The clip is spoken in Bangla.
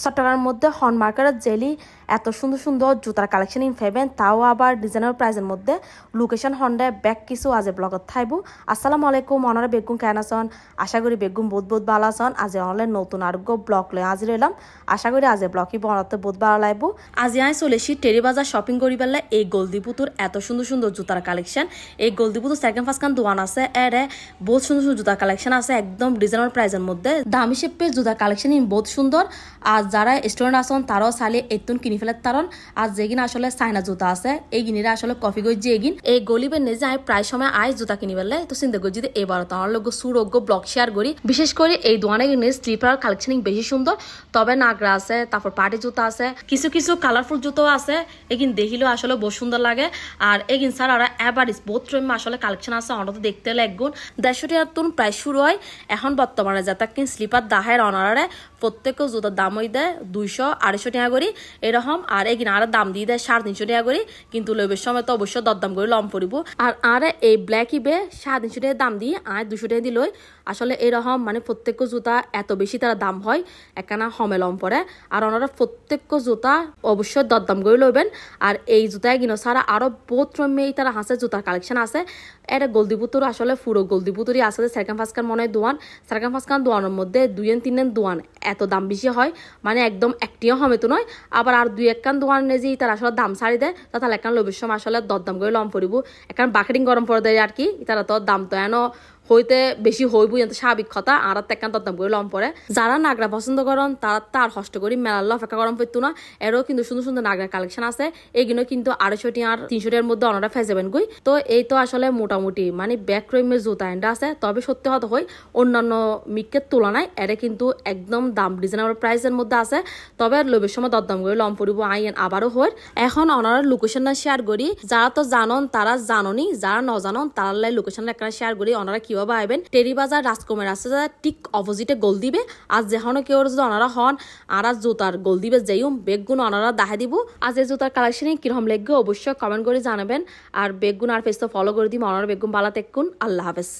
চট্টগ্রামের মধ্যে হনমার্কেটের জেলি এত সুন্দর সুন্দর জুতার কালেকশন ইন পাইবেন, তাও আবার ডিজাইনার প্রাইজের মধ্যে। লোকেশন হন্ডে ব্যাগ কিছু আজে ব্লগত থাইব। আসসালামু আলাইকুম, অনারা বেগুন কেন আছেন? আশা করি বেগুন বহুত বহুত ভালো আছেন। আজ অনলাইন নতুন আরোগ্য ব্লগ লয়ে আজি রইলাম। আশা করি আজ ব্লগই বনাতে বহুত ভালো লাগবো। আজি আই চলেছি টেরি বাজার শপিং করি পেলে এই গোলদিপুতুর এত সুন্দর সুন্দর জুতার কালেকশন। এই গোলদিপুতুর সেকেন্ড ফার্স্ট খান দোকান আছে, এরে বহুত সুন্দর সুন্দর জুতার কালেকশন আছে একদম ডিজাইনার প্রাইজের মধ্যে। দাম হিসেবে জুতার কালেকশন বহুত সুন্দর। আর যারা স্টুডেন্ট আছেন তারাও চাইলে এতুন কিনি ফেলে তারন। আর যেগিন আসলে চাইনা জুতা আছে এই গিনিরা আসলে কফি গই যে এগিন এই গলিবে নিজে আই প্রায় সময় আই জুতা কিনি ফেলে। তো চিন্তা করি যদি এবার তোমার লোক সুরোগ্য ব্লগ শেয়ার করি। বিশেষ করে এই দোকানে গিয়ে স্লিপার কালেকশন বেশি সুন্দর। তবে নাগরা আছে, তারপর পার্টি জুতা আছে, কিছু কিছু কালারফুল জুতো আছে। এগিন দেখিলেও আসলে বহুত সুন্দর লাগে। আর এগিন স্যার আর এভারেজ বহুত রকম আসলে কালেকশন আছে। অন্তত দেখতে হলে একগুণ 150 টাকা প্রায় শুরু হয়। এখন বর্তমানে যাতে স্লিপার দাহের অনারে প্রত্যেক জুতার দাম হয়ে দেয় 200-250 টাকা করে এরকম। আর এগিন আর দাম দিয়ে দেয় 350 টাকা করে। কিন্তু লইবের সময় তো অবশ্যই দরদাম করে লম পড়িব। আর এই ব্ল্যাক ইবে 350 টাকা দাম দিয়ে আর 200 টাকা দিল। আসলে এরকম মানে প্রত্যেক জুতা এত বেশি তারা দাম হয় একখানা হমে লম পড়ে। আর ওনারা প্রত্যেক জুতা অবশ্যই দরদাম করে লইবেন। আর এই জুতায় কিনো ছাড়া আরো বহুত রকমের তারা হাসে জুতার কালেকশন আছে। এটা গোলদিপুতুর আসলে পুরো গোলদিপুতুরই আছে। সেরকাম ফাঁসকান মনে হয় দোয়ান, সেরকাম ফাঁসকান দোয়ানের মধ্যে 2-3 দোয়ান এত দাম বেশি হয়, মানে একদম একটিও হবে তো নয়। আবার আর 2-1 কান দোয়ান নেই তার আসলে দাম ছাড়ি দেয়, তাহলে একান লোভের সময় আসলে দরদাম করে লম পড়িব। একান বাকেটিং গরম পড়ে দেয় আর কি। তারা তো দাম তো এন হইতে বেশি হইব স্বাভাবিক কথা। আর তেকান দরদাম করে লম পড়ে। যারা নাগরা পছন্দ করেন তারা তার কষ্ট করি মেলার অপেক্ষা গরম পড়তো না। এরও কিন্তু সুন্দর সুন্দর নাগরা কালেকশন আছে। এইগুলো কিন্তু 250 টাকা আর 300 টাকার মধ্যে ওনারা ফেয়ে যাবেন গই। তো এই তো আসলে মোটামুটি মানে ব্যাকরমের জুতা এন্ডা আছে। তবে সত্যি হতে হয় অন্যান্য মিকের তুলনায় এরা কিন্তু একদম দাম রিজনেবল প্রাইসের মধ্যে আছে। তবে লোভের সময় দরদাম করে লম পড়িব আইন আবারও হয়। এখন ওনারা লোকেশন শেয়ার করি। যারা তো জানন তারা জাননি, যারা ন জানন তারা লোকেশন একটা শেয়ার করি। ওনারা কিভাবে আইবেন টেরি বাজার রাজকুমার আছে ঠিক অপোজিটে গোল দিবে। আজ যেখানে কেউ যদি ওনারা হন আর জুতার গোল দিবে যাইম বেগগুণ ওনারা দেখা দিব। আজ এই জুতার কালেকশনে কিরকম লাগবে অবশ্যই কমেন্ট করে জানাবেন। আর বেগগুণ আর পেজটা ফলো করে দিব। ওনারা বেগগুণ বালা তেকুন। আল্লাহ হাফেজ।